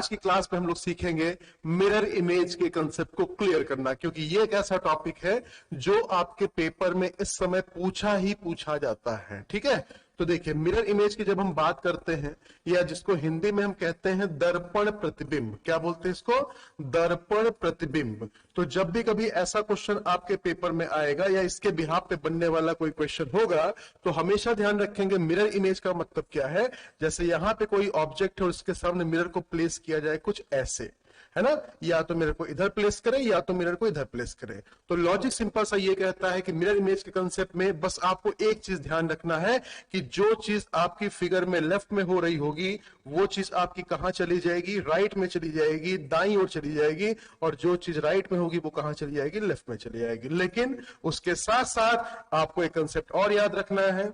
आज की क्लास में हम लोग सीखेंगे मिरर इमेज के कंसेप्ट को क्लियर करना, क्योंकि ये एक ऐसा टॉपिक है जो आपके पेपर में इस समय पूछा ही पूछा जाता है। ठीक है, तो देखिए मिरर इमेज की जब हम बात करते हैं, या जिसको हिंदी में हम कहते हैं दर्पण प्रतिबिंब, क्या बोलते हैं इसको, दर्पण प्रतिबिंब। तो जब भी कभी ऐसा क्वेश्चन आपके पेपर में आएगा या इसके बिहाफ पे बनने वाला कोई क्वेश्चन होगा, तो हमेशा ध्यान रखेंगे मिरर इमेज का मतलब क्या है। जैसे यहां पे कोई ऑब्जेक्ट है और उसके सामने मिरर को प्लेस किया जाए कुछ ऐसे, है ना, या तो मिरर को इधर प्लेस करें या तो मिरर को इधर प्लेस करें। तो लॉजिक सिंपल सा ये कहता है कि मिरर इमेज के कंसेप्ट में बस आपको एक चीज ध्यान रखना है कि जो चीज आपकी फिगर में लेफ्ट में हो रही होगी वो चीज आपकी कहां चली जाएगी, राइट में चली जाएगी, दाईं ओर चली जाएगी, और जो चीज राइट में होगी वो कहां चली जाएगी, लेफ्ट में चली जाएगी। लेकिन उसके साथ साथ आपको एक कंसेप्ट और याद रखना है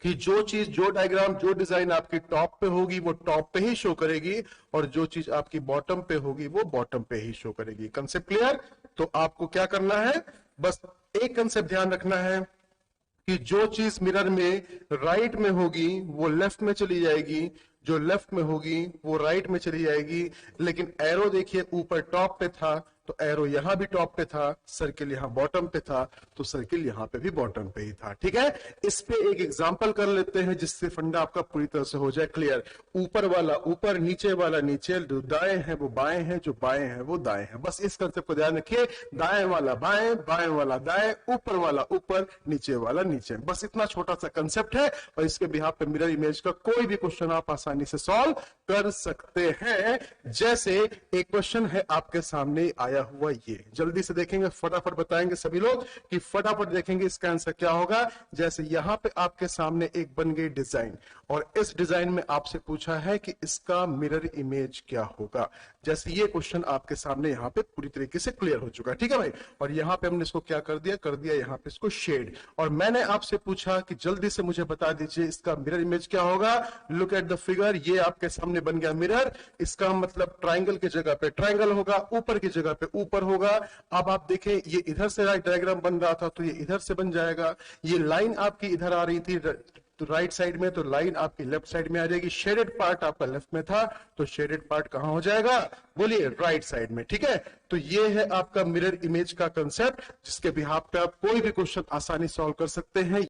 कि जो चीज, जो डायग्राम, जो डिजाइन आपकी टॉप पे होगी वो टॉप पे ही शो करेगी, और जो चीज आपकी बॉटम पे होगी वो बॉटम पे ही शो करेगी। Concept clear? तो आपको क्या करना है, बस एक कंसेप्ट ध्यान रखना है कि जो चीज मिरर में राइट में होगी वो लेफ्ट में चली जाएगी, जो लेफ्ट में होगी वो राइट में चली जाएगी। लेकिन एरो देखिए ऊपर टॉप पे था तो एरो यहां भी टॉप पे था, सर्किल यहां बॉटम पे था तो सर्किल यहां पे भी बॉटम पे ही था। ठीक है, इस पे एक एग्जांपल कर लेते हैं जिससे फंडा आपका पूरी तरह से हो जाए क्लियर। ऊपर वाला ऊपर, नीचे वाला नीचे, जो दाएं हैं वो बाएं हैं, जो बाएं हैं वो दाएं हैं। बस इस कंसेप्ट को ध्यान रखिए, दाएं वाला बाएं, बाएं वाला दाएं, ऊपर वाला ऊपर, नीचे वाला नीचे। बस इतना छोटा सा कंसेप्ट है और इसके बिहाफ पे मिरर इमेज का कोई भी क्वेश्चन आप आसानी से सॉल्व कर सकते हैं। जैसे एक क्वेश्चन है आपके सामने आया हुआ, ये जल्दी से देखेंगे, फटाफट बताएंगे सभी लोग कि फटाफट देखेंगे इसका आंसर क्या होगा। जैसे यहां पे आपके सामने एक बन गई डिजाइन, और इस डिजाइन में आपसे पूछा है कि इसका मिरर इमेज क्या होगा। जैसे ये क्वेश्चन आपके सामने यहां पे पूरी तरीके से क्लियर हो चुका है। ठीक है भाई, और यहां पे हमने इसको क्या कर दिया यहां पे इसको शेड, और मैंने आपसे पूछा कि जल्दी से मुझे बता दीजिए इसका मिरर इमेज क्या होगा। लुक एट द फिगर, ये आपके सामने बन गया मिरर। इसका मतलब ट्राइंगल की जगह पे ट्राइंगल होगा, ऊपर की जगह पे ऊपर होगा। अब आप देखें ये इधर से डायग्राम बन रहा था तो ये इधर से बन जाएगा। ये लाइन आपकी इधर आ रही थी तो राइट साइड में, तो लाइन आपकी लेफ्ट साइड में आ जाएगी। शेडेड पार्ट आपका लेफ्ट में था तो शेडेड पार्ट कहां हो जाएगा, बोलिए, राइट साइड में। ठीक है, तो ये है आपका मिरर इमेज का कंसेप्ट जिसके बिहाफ पे आप कोई भी क्वेश्चन आसानी सॉल्व कर सकते हैं।